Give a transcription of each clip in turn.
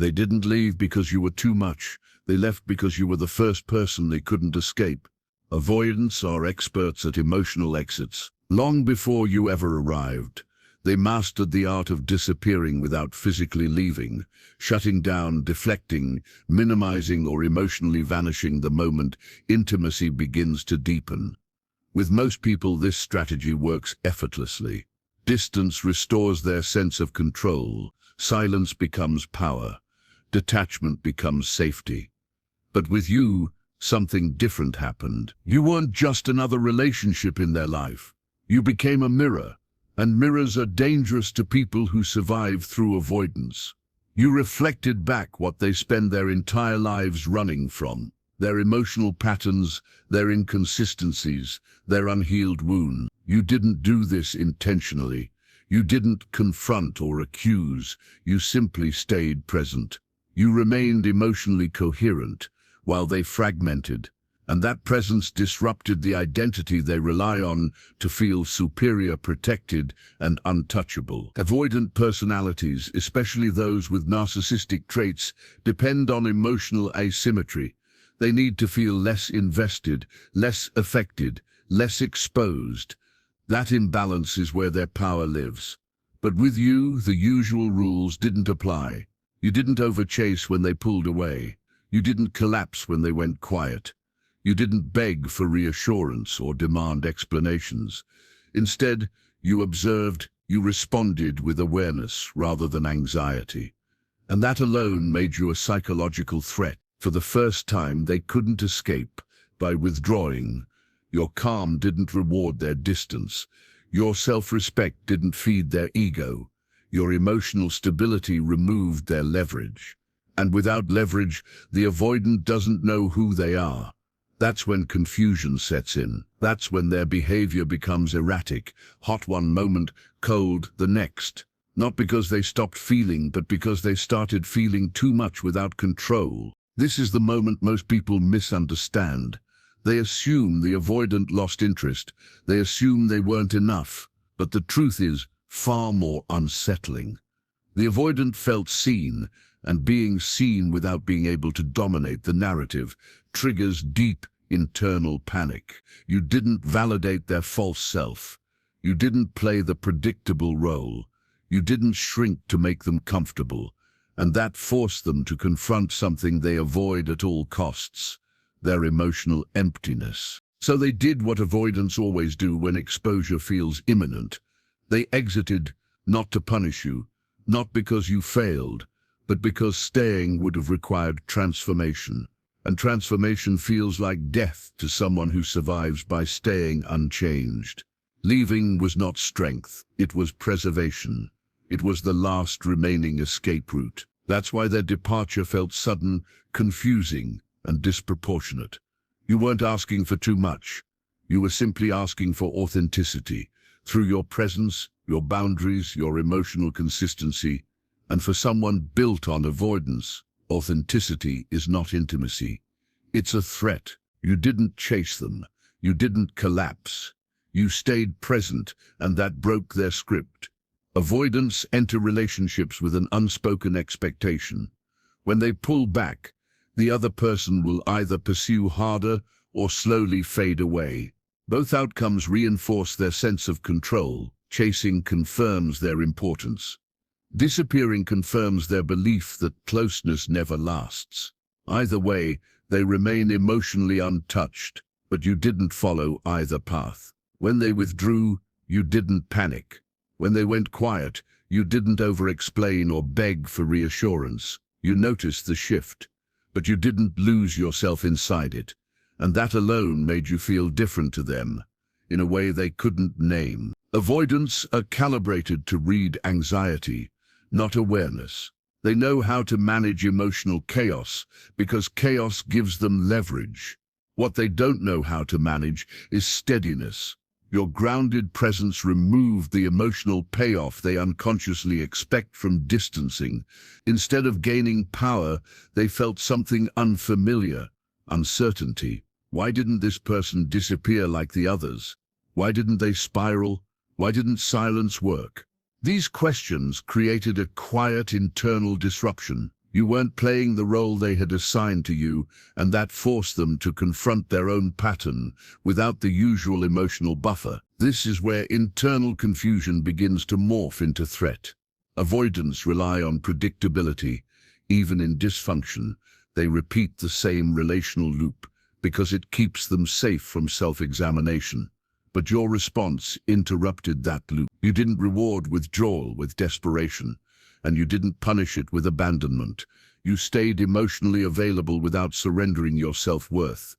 They didn't leave because you were too much. They left because you were the first person they couldn't escape. Avoidants are experts at emotional exits. Long before you ever arrived, they mastered the art of disappearing without physically leaving, shutting down, deflecting, minimizing, or emotionally vanishing the moment intimacy begins to deepen. With most people, this strategy works effortlessly. Distance restores their sense of control. Silence becomes power. Detachment becomes safety. But with you, something different happened. You weren't just another relationship in their life. You became a mirror, and mirrors are dangerous to people who survive through avoidance. You reflected back what they spend their entire lives running from, their emotional patterns, their inconsistencies, their unhealed wounds. You didn't do this intentionally. You didn't confront or accuse. You simply stayed present. You remained emotionally coherent while they fragmented, and that presence disrupted the identity they rely on to feel superior, protected, and untouchable. Avoidant personalities, especially those with narcissistic traits, depend on emotional asymmetry. They need to feel less invested, less affected, less exposed. That imbalance is where their power lives. But with you, the usual rules didn't apply. You didn't overchase when they pulled away. You didn't collapse when they went quiet. You didn't beg for reassurance or demand explanations. Instead, you observed, you responded with awareness rather than anxiety. And that alone made you a psychological threat. For the first time, they couldn't escape by withdrawing. Your calm didn't reward their distance. Your self-respect didn't feed their ego. Your emotional stability removed their leverage. And without leverage, the avoidant doesn't know who they are. That's when confusion sets in. That's when their behavior becomes erratic, hot one moment, cold the next. Not because they stopped feeling, but because they started feeling too much without control. This is the moment most people misunderstand. They assume the avoidant lost interest. They assume they weren't enough. But the truth is far more unsettling. The avoidant felt seen, and being seen without being able to dominate the narrative triggers deep internal panic. You didn't validate their false self. You didn't play the predictable role. You didn't shrink to make them comfortable. And that forced them to confront something they avoid at all costs, their emotional emptiness. So they did what avoidants always do when exposure feels imminent. They exited, not to punish you, not because you failed, but because staying would have required transformation. And transformation feels like death to someone who survives by staying unchanged. Leaving was not strength, it was preservation. It was the last remaining escape route. That's why their departure felt sudden, confusing, and disproportionate. You weren't asking for too much. You were simply asking for authenticity, through your presence, your boundaries, your emotional consistency. And for someone built on avoidance, authenticity is not intimacy. It's a threat. You didn't chase them. You didn't collapse. You stayed present, and that broke their script. Avoidants enter relationships with an unspoken expectation. When they pull back, the other person will either pursue harder or slowly fade away. Both outcomes reinforce their sense of control. Chasing confirms their importance. Disappearing confirms their belief that closeness never lasts. Either way, they remain emotionally untouched, but you didn't follow either path. When they withdrew, you didn't panic. When they went quiet, you didn't over-explain or beg for reassurance. You noticed the shift, but you didn't lose yourself inside it. And that alone made you feel different to them, in a way they couldn't name. Avoidants are calibrated to read anxiety, not awareness. They know how to manage emotional chaos because chaos gives them leverage. What they don't know how to manage is steadiness. Your grounded presence removed the emotional payoff they unconsciously expect from distancing. Instead of gaining power, they felt something unfamiliar, uncertainty. Why didn't this person disappear like the others? Why didn't they spiral? Why didn't silence work? These questions created a quiet internal disruption. You weren't playing the role they had assigned to you, and that forced them to confront their own pattern without the usual emotional buffer. This is where internal confusion begins to morph into threat. Avoidants rely on predictability. Even in dysfunction, they repeat the same relational loop because it keeps them safe from self-examination. But your response interrupted that loop. You didn't reward withdrawal with desperation, and you didn't punish it with abandonment. You stayed emotionally available without surrendering your self-worth.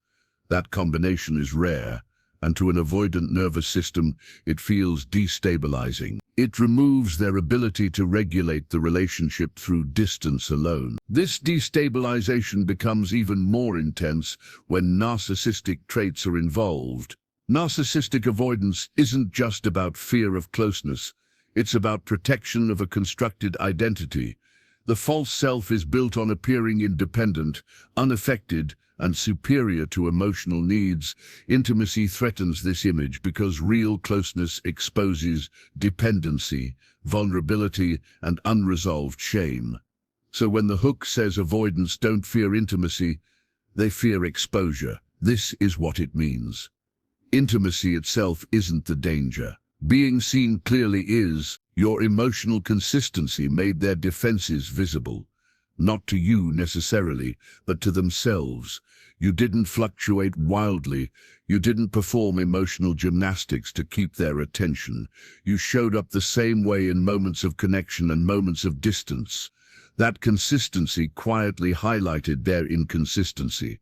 That combination is rare, and to an avoidant nervous system, it feels destabilizing. It removes their ability to regulate the relationship through distance alone. This destabilization becomes even more intense when narcissistic traits are involved. Narcissistic avoidance isn't just about fear of closeness. It's about protection of a constructed identity. The false self is built on appearing independent, unaffected, and superior to emotional needs. Intimacy threatens this image because real closeness exposes dependency, vulnerability, and unresolved shame. So when the hook says avoidants don't fear intimacy, they fear exposure. This is what it means. Intimacy itself isn't the danger. Being seen clearly is. Your emotional consistency made their defenses visible. Not to you necessarily, but to themselves. You didn't fluctuate wildly. You didn't perform emotional gymnastics to keep their attention. You showed up the same way in moments of connection and moments of distance. That consistency quietly highlighted their inconsistency.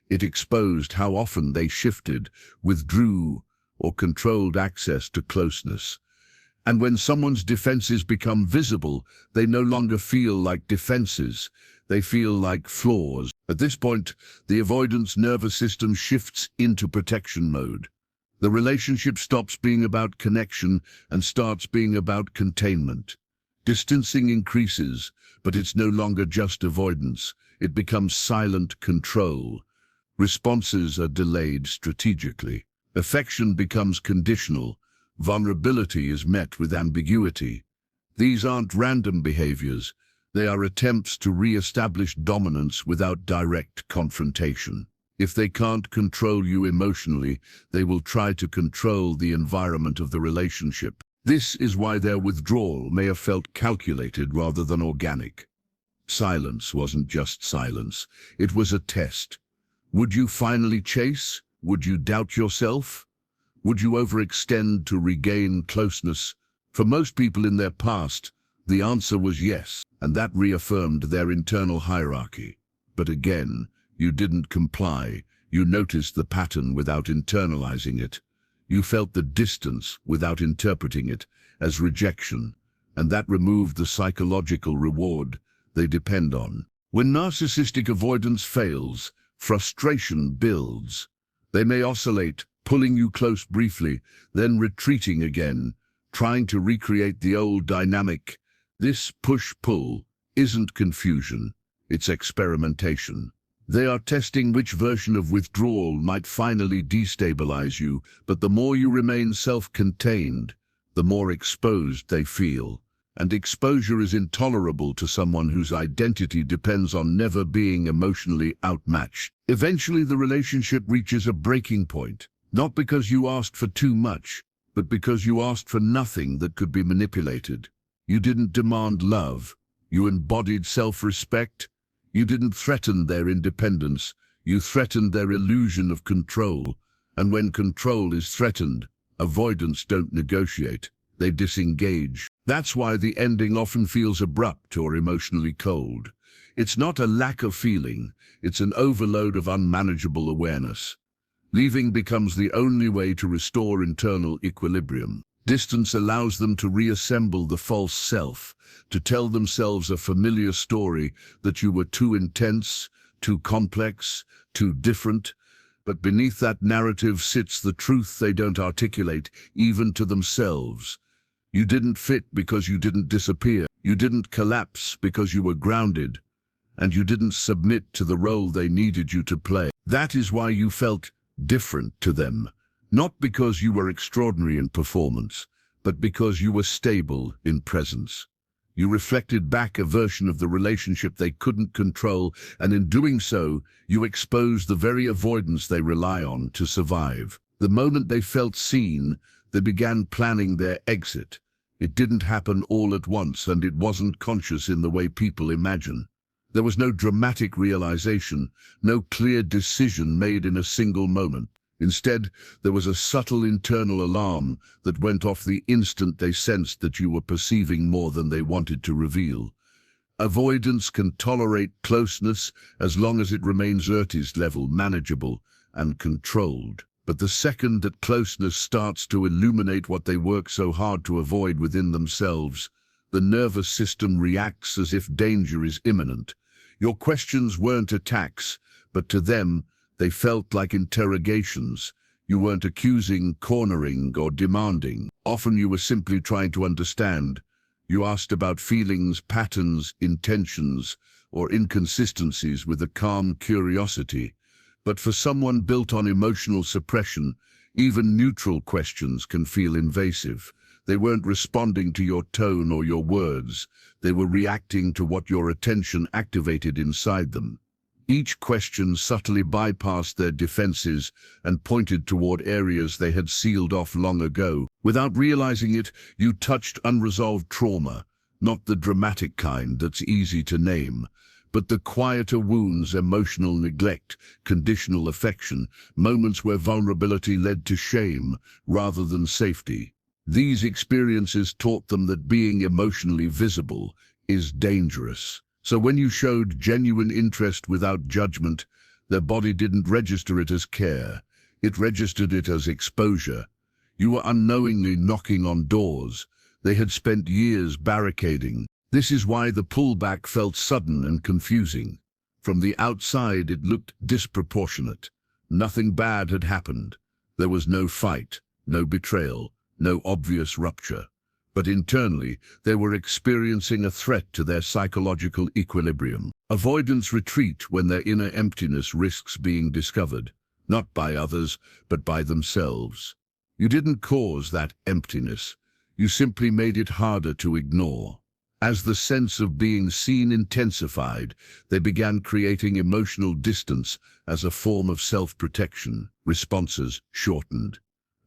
It exposed how often they shifted, withdrew, or controlled access to closeness. And when someone's defenses become visible, they no longer feel like defenses. They feel like flaws. At this point, the avoidance nervous system shifts into protection mode. The relationship stops being about connection and starts being about containment. Distancing increases, but it's no longer just avoidance. It becomes silent control. Responses are delayed strategically. Affection becomes conditional. Vulnerability is met with ambiguity. These aren't random behaviors. They are attempts to re-establish dominance without direct confrontation. If they can't control you emotionally, they will try to control the environment of the relationship. This is why their withdrawal may have felt calculated rather than organic. Silence wasn't just silence. It was a test. Would you finally chase? Would you doubt yourself? Would you overextend to regain closeness? For most people in their past, the answer was yes, and that reaffirmed their internal hierarchy. But again, you didn't comply. You noticed the pattern without internalizing it. You felt the distance without interpreting it as rejection, and that removed the psychological reward they depend on. When narcissistic avoidance fails, frustration builds. They may oscillate, pulling you close briefly, then retreating again, trying to recreate the old dynamic. This push-pull isn't confusion, it's experimentation. They are testing which version of withdrawal might finally destabilize you, but the more you remain self-contained, the more exposed they feel. And exposure is intolerable to someone whose identity depends on never being emotionally outmatched. Eventually, the relationship reaches a breaking point, not because you asked for too much, but because you asked for nothing that could be manipulated. You didn't demand love. You embodied self-respect. You didn't threaten their independence. You threatened their illusion of control. And when control is threatened, avoidants don't negotiate. They disengage. That's why the ending often feels abrupt or emotionally cold. It's not a lack of feeling, it's an overload of unmanageable awareness. Leaving becomes the only way to restore internal equilibrium. Distance allows them to reassemble the false self, to tell themselves a familiar story that you were too intense, too complex, too different. But beneath that narrative sits the truth they don't articulate, even to themselves. You didn't fit because you didn't disappear. You didn't collapse because you were grounded. And you didn't submit to the role they needed you to play. That is why you felt different to them. Not because you were extraordinary in performance, but because you were stable in presence. You reflected back a version of the relationship they couldn't control, and in doing so, you exposed the very avoidance they rely on to survive. The moment they felt seen, they began planning their exit. It didn't happen all at once, and it wasn't conscious in the way people imagine. There was no dramatic realization, no clear decision made in a single moment. Instead, there was a subtle internal alarm that went off the instant they sensed that you were perceiving more than they wanted to reveal. Avoidance can tolerate closeness as long as it remains surface level, manageable, and controlled. But the second that closeness starts to illuminate what they work so hard to avoid within themselves, the nervous system reacts as if danger is imminent. Your questions weren't attacks, but to them, they felt like interrogations. You weren't accusing, cornering, or demanding. Often you were simply trying to understand. You asked about feelings, patterns, intentions, or inconsistencies with a calm curiosity. But for someone built on emotional suppression, even neutral questions can feel invasive. They weren't responding to your tone or your words. They were reacting to what your attention activated inside them. Each question subtly bypassed their defenses and pointed toward areas they had sealed off long ago. Without realizing it, you touched unresolved trauma, not the dramatic kind that's easy to name, but the quieter wounds, emotional neglect, conditional affection, moments where vulnerability led to shame rather than safety. These experiences taught them that being emotionally visible is dangerous. So when you showed genuine interest without judgment, their body didn't register it as care. It registered it as exposure. You were unknowingly knocking on doors they had spent years barricading. This is why the pullback felt sudden and confusing. From the outside, it looked disproportionate. Nothing bad had happened. There was no fight, no betrayal, no obvious rupture. But internally, they were experiencing a threat to their psychological equilibrium. Avoidance retreat when their inner emptiness risks being discovered, not by others, but by themselves. You didn't cause that emptiness. You simply made it harder to ignore. As the sense of being seen intensified, they began creating emotional distance as a form of self-protection. Responses shortened.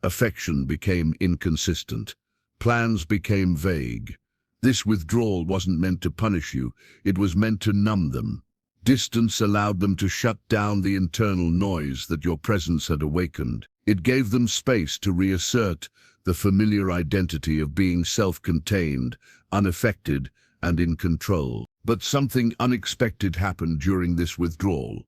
Affection became inconsistent. Plans became vague. This withdrawal wasn't meant to punish you, it was meant to numb them. Distance allowed them to shut down the internal noise that your presence had awakened. It gave them space to reassert the familiar identity of being self-contained, unaffected, and in control. But something unexpected happened during this withdrawal.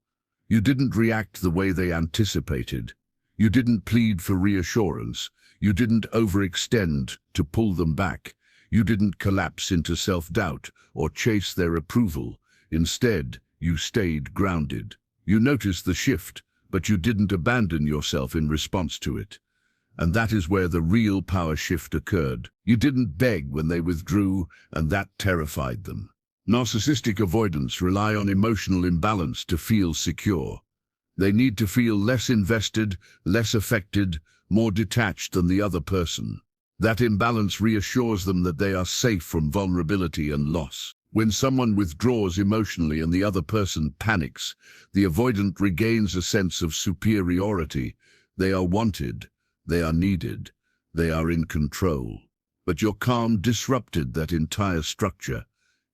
You didn't react the way they anticipated. You didn't plead for reassurance. You didn't overextend to pull them back. You didn't collapse into self-doubt or chase their approval. Instead, you stayed grounded. You noticed the shift, but you didn't abandon yourself in response to it. And that is where the real power shift occurred. You didn't beg when they withdrew, and that terrified them. Narcissistic avoidants rely on emotional imbalance to feel secure. They need to feel less invested, less affected, more detached than the other person. That imbalance reassures them that they are safe from vulnerability and loss. When someone withdraws emotionally and the other person panics, the avoidant regains a sense of superiority. They are wanted, they are needed, they are in control. But your calm disrupted that entire structure.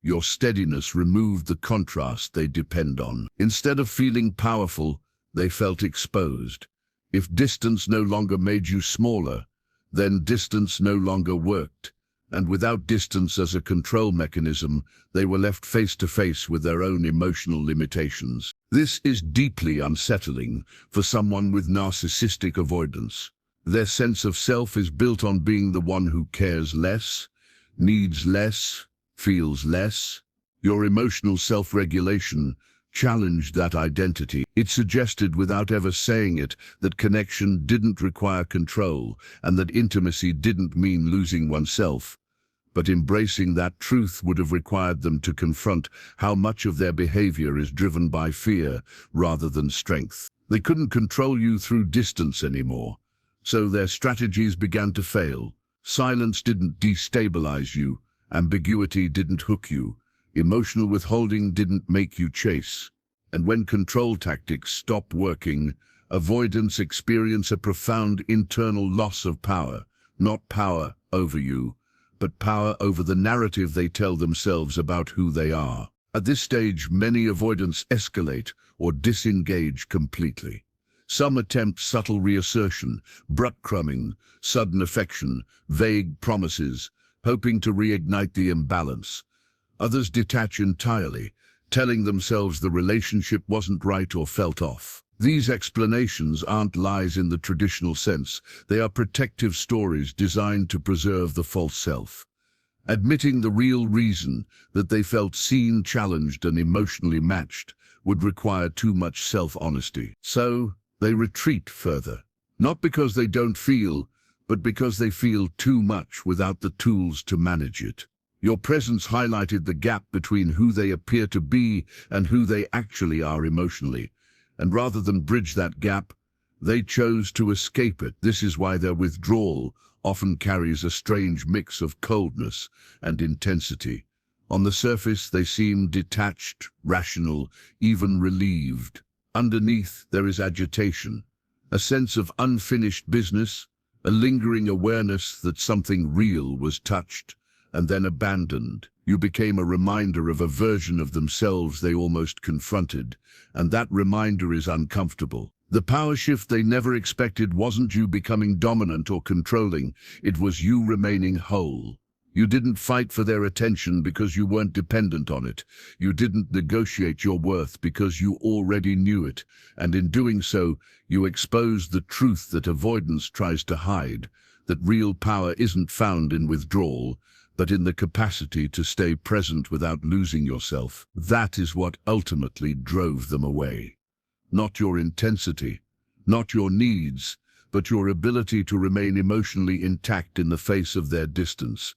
Your steadiness removed the contrast they depend on. Instead of feeling powerful, they felt exposed. If distance no longer made you smaller, then distance no longer worked. And without distance as a control mechanism, they were left face to face with their own emotional limitations. This is deeply unsettling for someone with narcissistic avoidance. Their sense of self is built on being the one who cares less, needs less, feels less. Your emotional self-regulation challenged that identity. It suggested, without ever saying it, that connection didn't require control and that intimacy didn't mean losing oneself. But embracing that truth would have required them to confront how much of their behavior is driven by fear rather than strength. They couldn't control you through distance anymore, so their strategies began to fail. Silence didn't destabilize you, Ambiguity didn't hook you. Emotional withholding didn't make you chase. And when control tactics stop working, avoidance experience a profound internal loss of power. Not power over you, but power over the narrative they tell themselves about who they are. At this stage, many avoidants escalate or disengage completely. Some attempt subtle reassertion, breadcrumbing, sudden affection, vague promises, hoping to reignite the imbalance. Others detach entirely, telling themselves the relationship wasn't right or felt off. These explanations aren't lies in the traditional sense. They are protective stories designed to preserve the false self. Admitting the real reason that they felt seen, challenged, and emotionally matched would require too much self-honesty. So, they retreat further. Not because they don't feel, but because they feel too much without the tools to manage it. Your presence highlighted the gap between who they appear to be and who they actually are emotionally. And rather than bridge that gap, they chose to escape it. This is why their withdrawal often carries a strange mix of coldness and intensity. On the surface, they seem detached, rational, even relieved. Underneath, there is agitation, a sense of unfinished business, a lingering awareness that something real was touched and then abandoned. You became a reminder of a version of themselves they almost confronted, and that reminder is uncomfortable. The power shift they never expected wasn't you becoming dominant or controlling, it was you remaining whole. You didn't fight for their attention because you weren't dependent on it. You didn't negotiate your worth because you already knew it, and in doing so, you exposed the truth that avoidance tries to hide, that real power isn't found in withdrawal, but in the capacity to stay present without losing yourself. That is what ultimately drove them away. Not your intensity, not your needs, but your ability to remain emotionally intact in the face of their distance.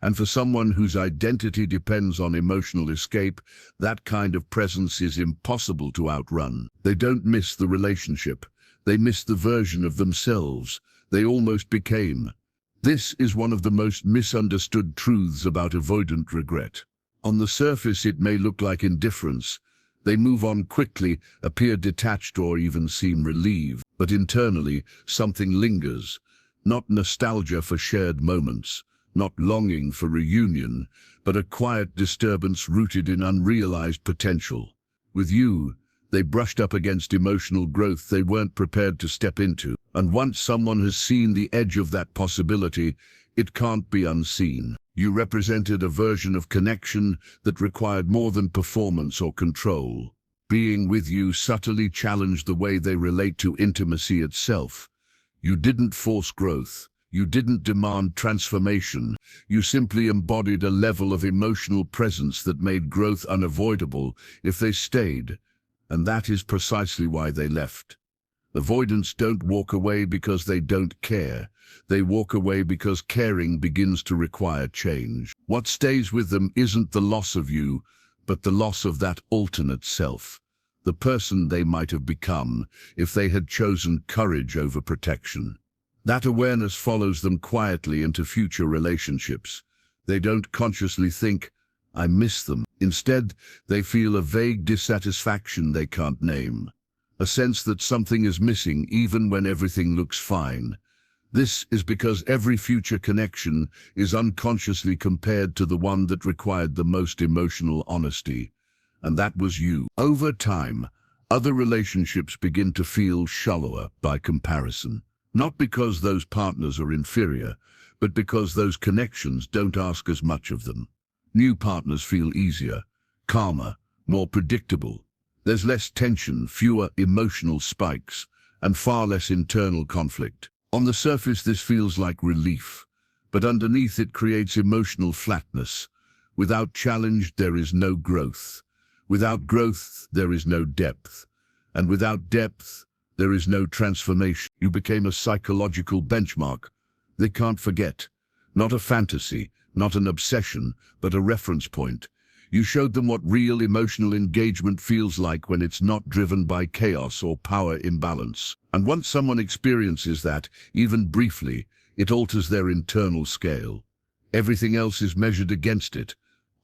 And for someone whose identity depends on emotional escape, that kind of presence is impossible to outrun. They don't miss the relationship. They miss the version of themselves they almost became. This is one of the most misunderstood truths about avoidant regret. On the surface, it may look like indifference. They move on quickly, appear detached, or even seem relieved. But internally, something lingers. Not nostalgia for shared moments, not longing for reunion, but a quiet disturbance rooted in unrealized potential. With you, they brushed up against emotional growth they weren't prepared to step into. And once someone has seen the edge of that possibility, it can't be unseen. You represented a version of connection that required more than performance or control. Being with you subtly challenged the way they relate to intimacy itself. You didn't force growth. You didn't demand transformation. You simply embodied a level of emotional presence that made growth unavoidable if they stayed. And that is precisely why they left. Avoidants don't walk away because they don't care. They walk away because caring begins to require change. What stays with them isn't the loss of you, but the loss of that alternate self, the person they might have become if they had chosen courage over protection. That awareness follows them quietly into future relationships. They don't consciously think, "I miss them." Instead, they feel a vague dissatisfaction they can't name. A sense that something is missing even when everything looks fine. This is because every future connection is unconsciously compared to the one that required the most emotional honesty. And that was you. Over time, other relationships begin to feel shallower by comparison. Not because those partners are inferior, but because those connections don't ask as much of them. New partners feel easier, calmer, more predictable. There's less tension, fewer emotional spikes, and far less internal conflict. On the surface, this feels like relief, but underneath it creates emotional flatness. Without challenge, there is no growth. Without growth, there is no depth. And without depth, there is no transformation. You became a psychological benchmark they can't forget. Not a fantasy, not an obsession, but a reference point. You showed them what real emotional engagement feels like when it's not driven by chaos or power imbalance. And once someone experiences that, even briefly, it alters their internal scale. Everything else is measured against it,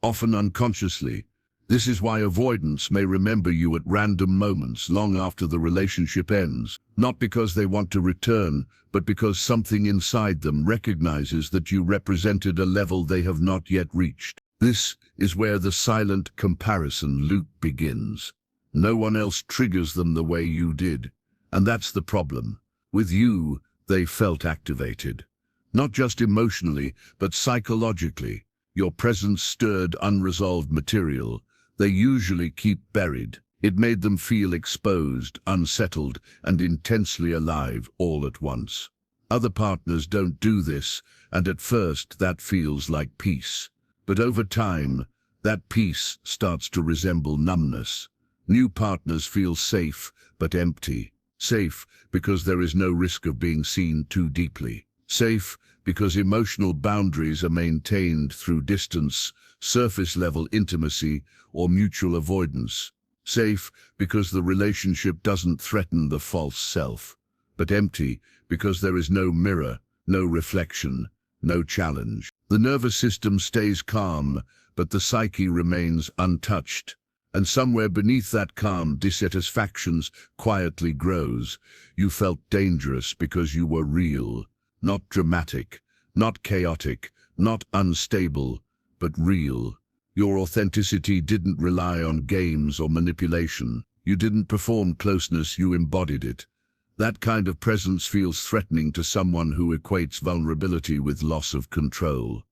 often unconsciously. This is why avoidance may remember you at random moments long after the relationship ends, not because they want to return, but because something inside them recognizes that you represented a level they have not yet reached. This is where the silent comparison loop begins. No one else triggers them the way you did, and that's the problem. With you, they felt activated. Not just emotionally, but psychologically. Your presence stirred unresolved material they usually keep buried. It made them feel exposed, unsettled, and intensely alive all at once. Other partners don't do this, and at first that feels like peace. But over time, that peace starts to resemble numbness. New partners feel safe, but empty. Safe because there is no risk of being seen too deeply. Safe because emotional boundaries are maintained through distance, surface-level intimacy, or mutual avoidance. Safe because the relationship doesn't threaten the false self. But empty because there is no mirror, no reflection, no challenge. The nervous system stays calm, but the psyche remains untouched. And somewhere beneath that calm, dissatisfaction quietly grows. You felt dangerous because you were real. Not dramatic, not chaotic, not unstable, but real. Your authenticity didn't rely on games or manipulation. You didn't perform closeness, you embodied it. That kind of presence feels threatening to someone who equates vulnerability with loss of control.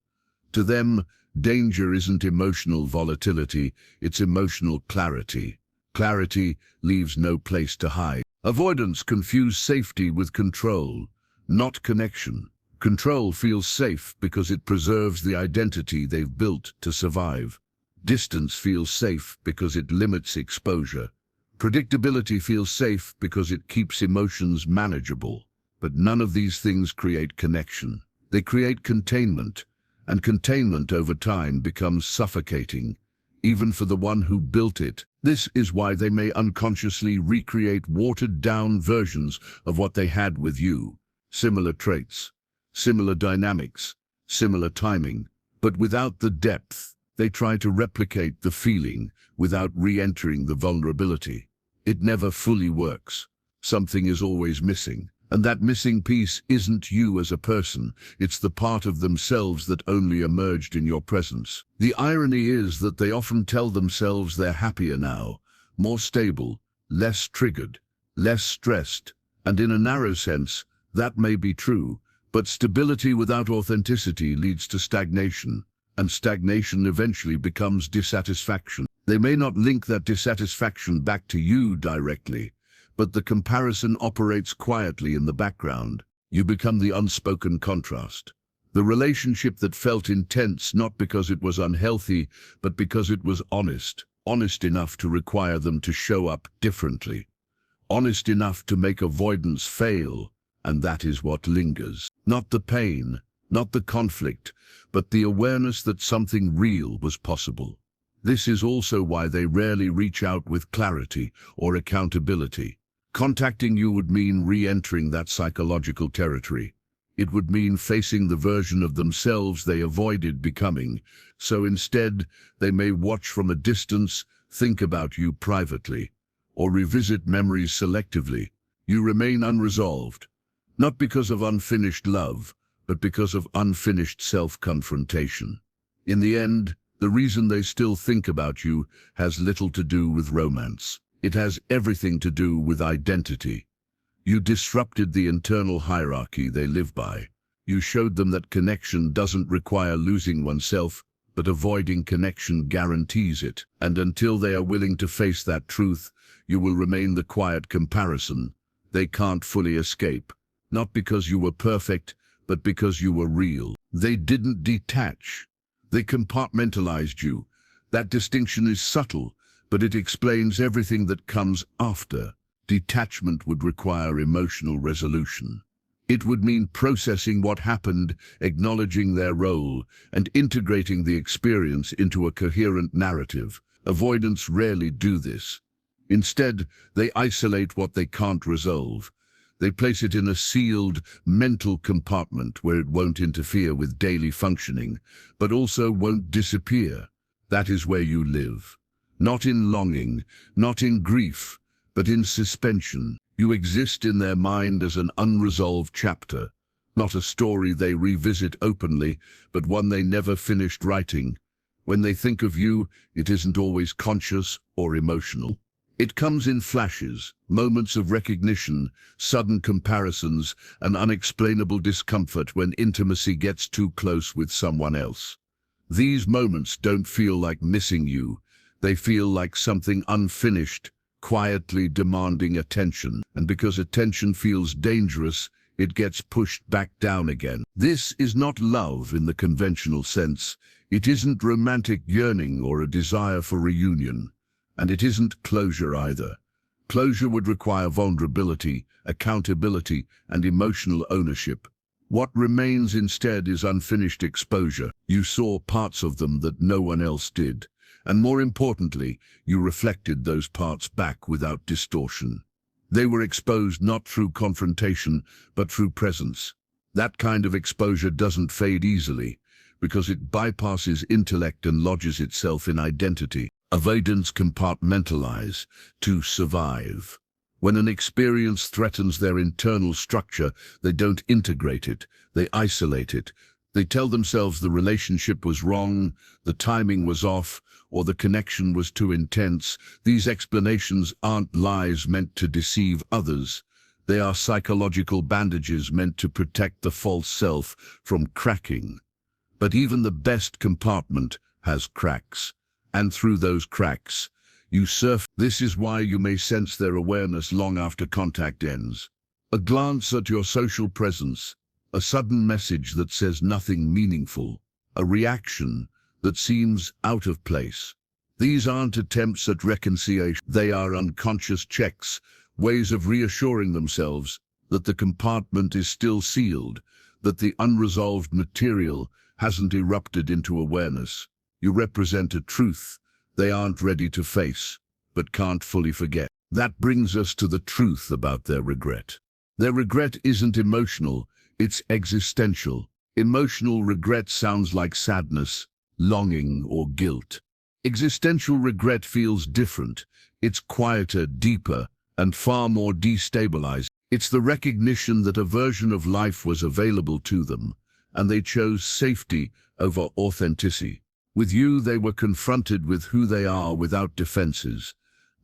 To them, danger isn't emotional volatility, it's emotional clarity. Clarity leaves no place to hide. Avoidance confuses safety with control, not connection. Control feels safe because it preserves the identity they've built to survive. Distance feels safe because it limits exposure. Predictability feels safe because it keeps emotions manageable. But none of these things create connection. They create containment, and containment over time becomes suffocating, even for the one who built it. This is why they may unconsciously recreate watered-down versions of what they had with you. Similar traits, similar dynamics, similar timing, but without the depth. They try to replicate the feeling without re-entering the vulnerability. It never fully works. Something is always missing. And that missing piece isn't you as a person, it's the part of themselves that only emerged in your presence. The irony is that they often tell themselves they're happier now, more stable, less triggered, less stressed, and in a narrow sense, that may be true, but stability without authenticity leads to stagnation, and stagnation eventually becomes dissatisfaction. They may not link that dissatisfaction back to you directly, but the comparison operates quietly in the background. You become the unspoken contrast. The relationship that felt intense not because it was unhealthy, but because it was honest. Honest enough to require them to show up differently. Honest enough to make avoidance fail, and that is what lingers. Not the pain, not the conflict, but the awareness that something real was possible. This is also why they rarely reach out with clarity or accountability. Contacting you would mean re-entering that psychological territory. It would mean facing the version of themselves they avoided becoming. So instead, they may watch from a distance, think about you privately, or revisit memories selectively. You remain unresolved, not because of unfinished love, but because of unfinished self-confrontation. In the end, the reason they still think about you has little to do with romance. It has everything to do with identity. You disrupted the internal hierarchy they live by. You showed them that connection doesn't require losing oneself, but avoiding connection guarantees it. And until they are willing to face that truth, you will remain the quiet comparison they can't fully escape. Not because you were perfect, but because you were real. They didn't detach. They compartmentalized you. That distinction is subtle, but it explains everything that comes after. Detachment would require emotional resolution. It would mean processing what happened, acknowledging their role, and integrating the experience into a coherent narrative. Avoidance rarely do this. Instead, they isolate what they can't resolve. They place it in a sealed mental compartment where it won't interfere with daily functioning, but also won't disappear. That is where you live. Not in longing, not in grief, but in suspension. You exist in their mind as an unresolved chapter, not a story they revisit openly, but one they never finished writing. When they think of you, it isn't always conscious or emotional. It comes in flashes, moments of recognition, sudden comparisons, and unexplainable discomfort when intimacy gets too close with someone else. These moments don't feel like missing you. They feel like something unfinished, quietly demanding attention. And because attention feels dangerous, it gets pushed back down again. This is not love in the conventional sense. It isn't romantic yearning or a desire for reunion. And it isn't closure either. Closure would require vulnerability, accountability, and emotional ownership. What remains instead is unfinished exposure. You saw parts of them that no one else did. And more importantly, you reflected those parts back without distortion. They were exposed not through confrontation, but through presence. That kind of exposure doesn't fade easily, because it bypasses intellect and lodges itself in identity. Avoidants compartmentalize to survive. When an experience threatens their internal structure, they don't integrate it, they isolate it. They tell themselves the relationship was wrong, the timing was off, or the connection was too intense. These explanations aren't lies meant to deceive others. They are psychological bandages meant to protect the false self from cracking. But even the best compartment has cracks. And through those cracks, you surf. This is why you may sense their awareness long after contact ends. A glance at your social presence, a sudden message that says nothing meaningful, a reaction that seems out of place. These aren't attempts at reconciliation. They are unconscious checks, ways of reassuring themselves that the compartment is still sealed, that the unresolved material hasn't erupted into awareness. You represent a truth they aren't ready to face, but can't fully forget. That brings us to the truth about their regret. Their regret isn't emotional, it's existential. Emotional regret sounds like sadness, longing, or guilt. Existential regret feels different. It's quieter, deeper, and far more destabilizing. It's the recognition that a version of life was available to them, and they chose safety over authenticity. With you, they were confronted with who they are without defenses,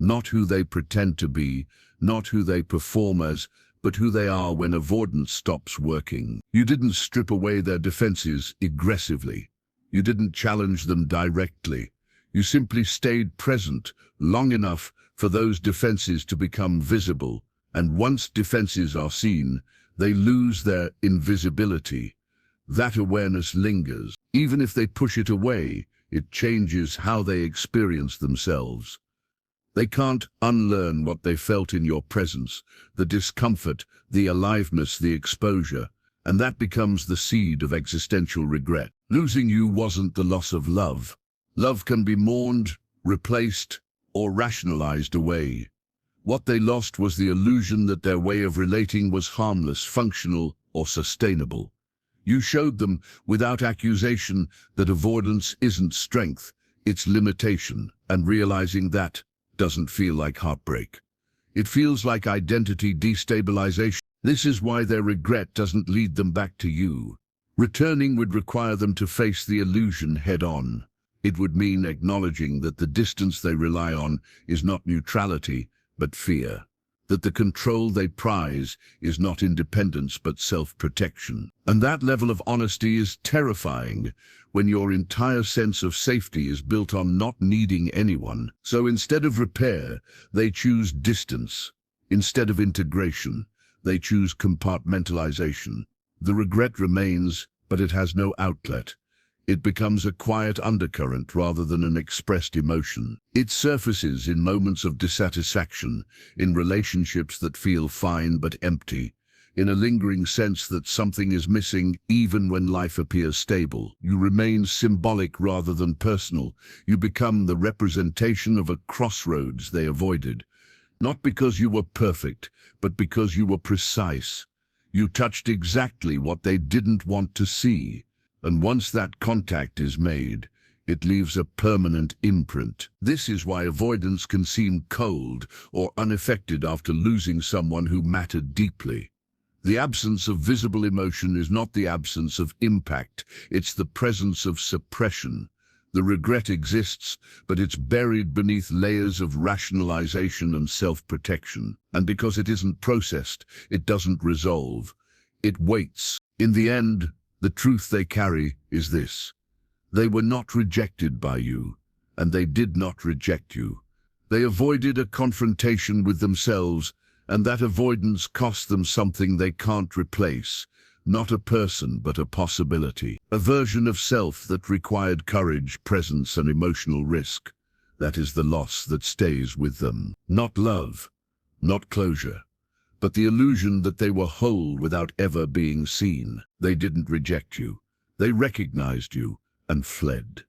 not who they pretend to be, not who they perform as, but who they are when avoidance stops working. You didn't strip away their defenses aggressively. You didn't challenge them directly. You simply stayed present long enough for those defenses to become visible, and once defenses are seen, they lose their invisibility. That awareness lingers. Even if they push it away, it changes how they experience themselves. They can't unlearn what they felt in your presence, the discomfort, the aliveness, the exposure, and that becomes the seed of existential regret. Losing you wasn't the loss of love. Love can be mourned, replaced, or rationalized away. What they lost was the illusion that their way of relating was harmless, functional, or sustainable. You showed them, without accusation, that avoidance isn't strength, it's limitation, and realizing that doesn't feel like heartbreak. It feels like identity destabilization. This is why their regret doesn't lead them back to you. Returning would require them to face the illusion head-on. It would mean acknowledging that the distance they rely on is not neutrality, but fear. That the control they prize is not independence but self-protection. And that level of honesty is terrifying when your entire sense of safety is built on not needing anyone. So instead of repair, they choose distance. Instead of integration, they choose compartmentalization. The regret remains, but it has no outlet. It becomes a quiet undercurrent rather than an expressed emotion. It surfaces in moments of dissatisfaction, in relationships that feel fine but empty, in a lingering sense that something is missing even when life appears stable. You remain symbolic rather than personal. You become the representation of a crossroads they avoided. Not because you were perfect, but because you were precise. You touched exactly what they didn't want to see. And once that contact is made, it leaves a permanent imprint. This is why avoidance can seem cold or unaffected after losing someone who mattered deeply. The absence of visible emotion is not the absence of impact, it's the presence of suppression. The regret exists, but it's buried beneath layers of rationalization and self-protection. And because it isn't processed, it doesn't resolve. It waits. In the end, the truth they carry is this: they were not rejected by you, and they did not reject you. They avoided a confrontation with themselves, and that avoidance cost them something they can't replace. Not a person, but a possibility. A version of self that required courage, presence, and emotional risk. That is the loss that stays with them. Not love, not closure, but the illusion that they were whole without ever being seen. They didn't reject you. They recognized you and fled.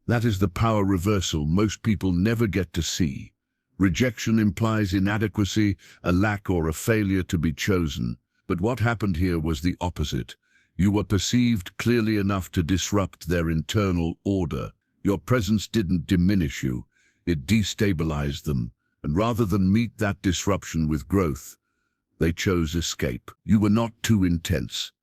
That is the power reversal most people never get to see. Rejection implies inadequacy, a lack or a failure to be chosen. But what happened here was the opposite. You were perceived clearly enough to disrupt their internal order. Your presence didn't diminish you, it destabilized them. And rather than meet that disruption with growth, they chose escape. You were not too intense.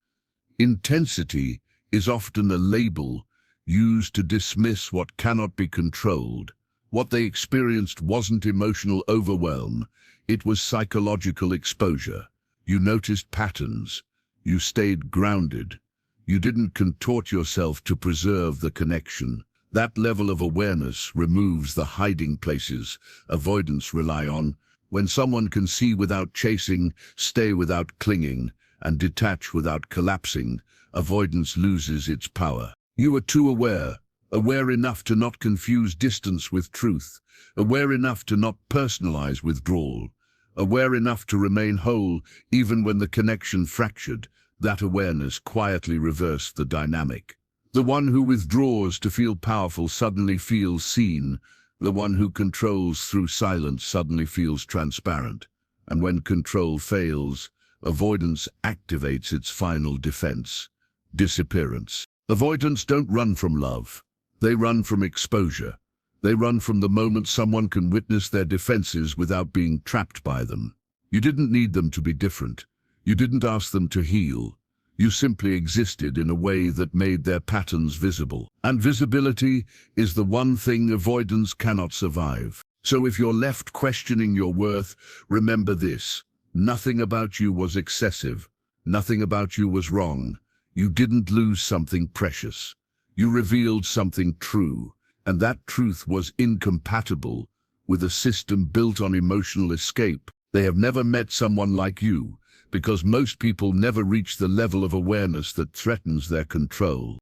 Intensity is often a label used to dismiss what cannot be controlled. What they experienced wasn't emotional overwhelm, it was psychological exposure. You noticed patterns. You stayed grounded. You didn't contort yourself to preserve the connection. That level of awareness removes the hiding places avoidance rely on. When someone can see without chasing, stay without clinging, and detach without collapsing, avoidance loses its power. You are too aware, aware enough to not confuse distance with truth, aware enough to not personalize withdrawal, aware enough to remain whole even when the connection fractured. That awareness quietly reversed the dynamic. The one who withdraws to feel powerful suddenly feels seen. The one who controls through silence suddenly feels transparent. And when control fails, avoidance activates its final defense: disappearance. Avoidants don't run from love. They run from exposure. They run from the moment someone can witness their defenses without being trapped by them. You didn't need them to be different. You didn't ask them to heal. You simply existed in a way that made their patterns visible. And visibility is the one thing avoidance cannot survive. So if you're left questioning your worth, remember this: nothing about you was excessive. Nothing about you was wrong. You didn't lose something precious. You revealed something true. And that truth was incompatible with a system built on emotional escape. They have never met someone like you, because most people never reach the level of awareness that threatens their control.